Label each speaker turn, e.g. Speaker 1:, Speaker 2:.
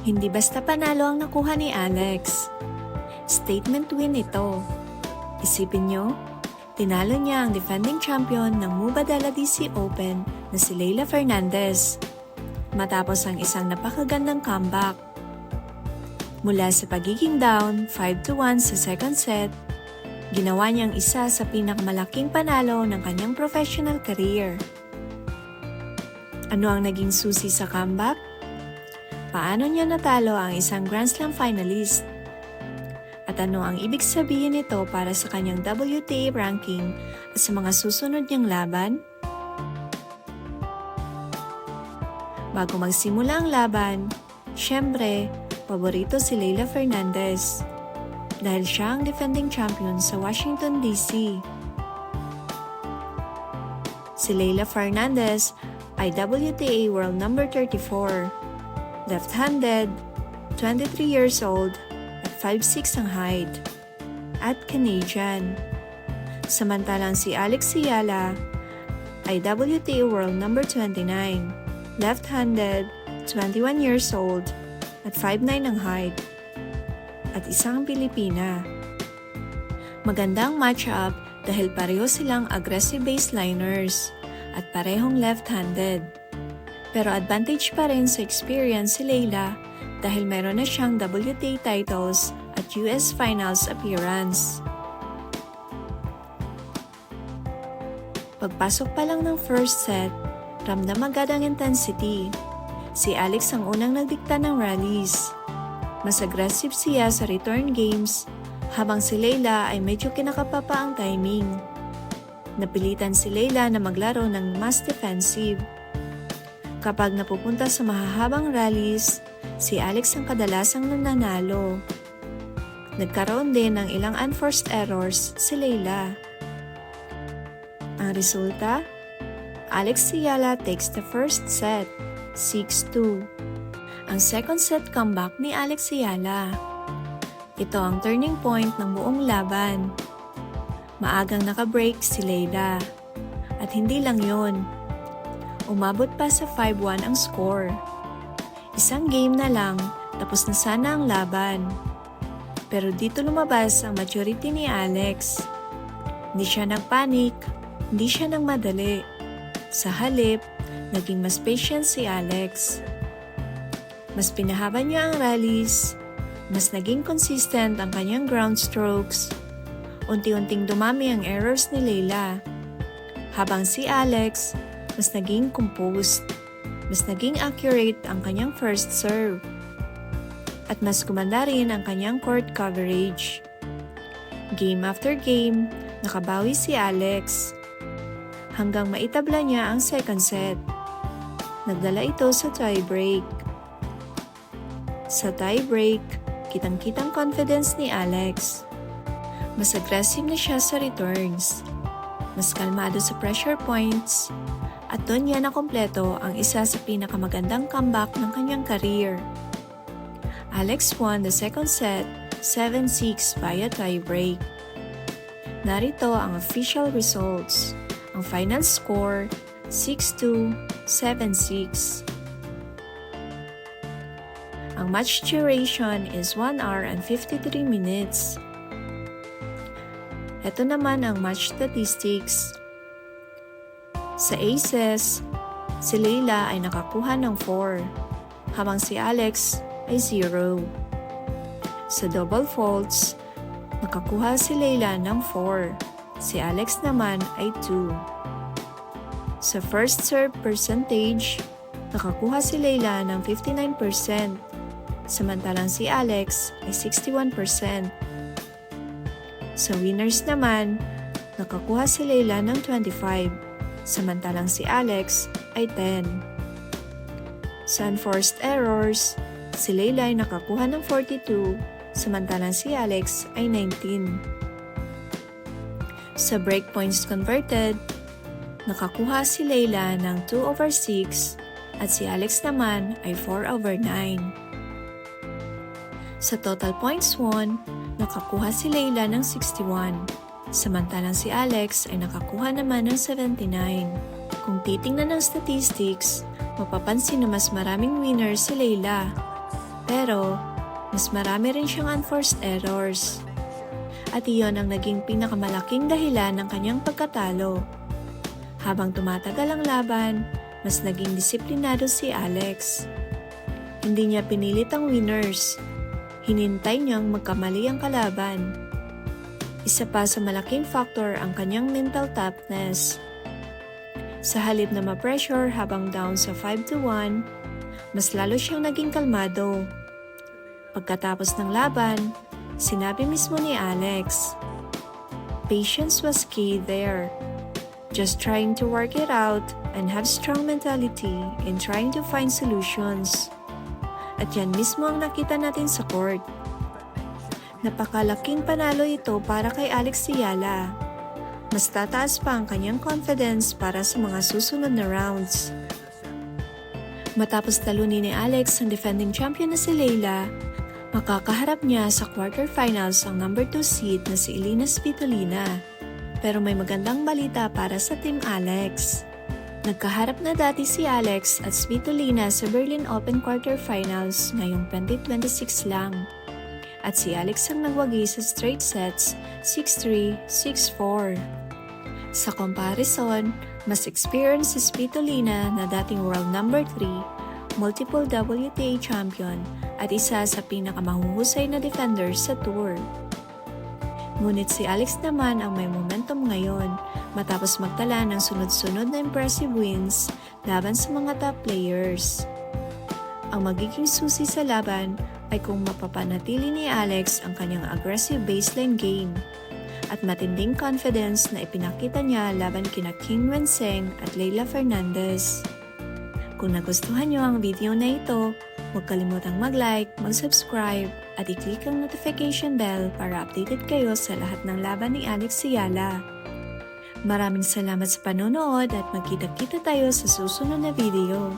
Speaker 1: Hindi basta panalo ang nakuha ni Alex. Statement win ito. Isipin nyo, tinalo niya ang defending champion ng Mubadala DC Open na si Leylah Fernandez matapos ang isang napakagandang comeback. Mula sa pagiging down 5-1 sa second set, ginawa niyang isa sa pinakamalaking panalo ng kanyang professional career. Ano ang naging susi sa comeback? Paano niya natalo ang isang Grand Slam finalist? At ano ang ibig sabihin nito para sa kanyang WTA ranking at sa mga susunod niyang laban? Bago magsimula ang laban, syempre, paborito si Leylah Fernandez dahil siya ang defending champion sa Washington, D.C. Si Leylah Fernandez ay WTA World number 34, left-handed, 23 years old, at 5'6" ang height, at Canadian. Samantalang si Alex Ziyala ay WTA World number 29, left-handed, 21 years old, at 5'9" ang height, at isang Pilipina. Magandang match-up dahil pareho silang aggressive baseliners at parehong left-handed. Pero advantage pa rin sa experience si Leylah dahil meron na siyang WTA titles at US Finals appearance. Pagpasok pa lang ng first set, ramdam agad ang intensity. Si Alex ang unang nagdikta ng rallies. Mas aggressive siya sa return games, habang si Leylah ay medyo kinakapa ang timing. Napilitan si Leylah na maglaro ng mas defensive. Kapag napupunta sa mahahabang rallies, si Alex ang kadalasang nananalo. Nagkaroon din ng ilang unforced errors si Leylah. Ang resulta, Alex Ziyala takes the first set, 6-2. Ang second set comeback ni Alex Ziyala. Ito ang turning point ng buong laban. Maagang nakabreak si Leylah. At hindi lang yon, umabot pa sa 5-1 ang score. Isang game na lang, tapos na sana ang laban. Pero dito lumabas ang maturity ni Alex. Hindi siya nagpanik, hindi siya nagmadali. Sa halip, naging mas patient si Alex. Mas pinahaba niya ang rallies, mas naging consistent ang kanyang ground strokes. Unti-unting dumami ang errors ni Leylah. Habang si Alex, mas naging composed, mas naging accurate ang kanyang first serve, at mas gumanda rin ang kanyang court coverage. Game after game, nakabawi si Alex, hanggang maitabla niya ang second set. Nagdala ito sa tiebreak. Sa tiebreak, kitang-kitang confidence ni Alex. Mas aggressive na siya sa returns, mas kalmado sa pressure points, at doon niya nakompleto ang isa sa pinakamagandang comeback ng kanyang career. Alex won the second set 7-6 via tiebreak. Narito ang official results. Ang final score 6-2, 7-6. Ang match duration is 1 hour and 53 minutes. Ito naman ang match statistics. Sa aces, si Leylah ay nakakuha ng 4, habang si Alex ay 0. Sa double faults, nakakuha si Leylah ng 4, si Alex naman ay 2. Sa first serve percentage, nakakuha si Leylah ng 59%, samantalang si Alex ay 61%. Sa winners naman, nakakuha si Leylah ng 25, samantalang si Alex ay 10. Sa unforced errors, si Leylah ay nakakuha ng 42, samantalang si Alex ay 19. Sa break points converted, nakakuha si Leylah ng 2/6 at si Alex naman ay 4/9. Sa total points won, nakakuha si Leylah ng 61, samantalang si Alex ay nakakuha naman ng 79. Kung titingnan ng statistics, mapapansin na mas maraming winners si Leylah. Pero, mas marami rin siyang unforced errors. At iyon ang naging pinakamalaking dahilan ng kanyang pagkatalo. Habang tumatagal ang laban, mas naging disiplinado si Alex. Hindi niya pinilit ang winners. Hinintay niyang magkamali ang kalaban. Isa pa sa malaking factor ang kanyang mental toughness. Sa halip na ma-pressure habang down sa 5-1, mas lalo siyang naging kalmado. Pagkatapos ng laban, sinabi mismo ni Alex, "Patience was key there. Just trying to work it out and have strong mentality in trying to find solutions." At yan mismo ang nakita natin sa court. Napakalaking panalo ito para kay Alex Ziyala. Mas tataas pa ang kanyang confidence para sa mga susunod na rounds. Matapos talunin ni Alex ang defending champion na si Leyla, makakaharap niya sa quarterfinals ang number 2 seed na si Elina Svitolina. Pero may magandang balita para sa Team Alex. Nagkaharap na dati si Alex at Svitolina sa Berlin Open quarterfinals ngayong 2026 lang. At si Alex ang nagwagi sa straight sets 6-3, 6-4. Sa comparison, mas experienced si Svitolina na dating world number 3, multiple WTA champion at isa sa pinakamahuhusay na defender sa tour. Ngunit si Alex naman ang may momentum ngayon matapos magtala ng sunod-sunod na impressive wins laban sa mga top players. Ang magiging susi sa laban ay kung mapapanatili ni Alex ang kanyang aggressive baseline game at matinding confidence na ipinakita niya laban kina Qin Wenceng at Leylah Fernandez. Kung nagustuhan niyo ang video na ito, huwag kalimutang mag-like, mag-subscribe, at i-click ang notification bell para updated kayo sa lahat ng laban ni Alex Ziyala. Maraming salamat sa panonood at magkita-kita tayo sa susunod na video.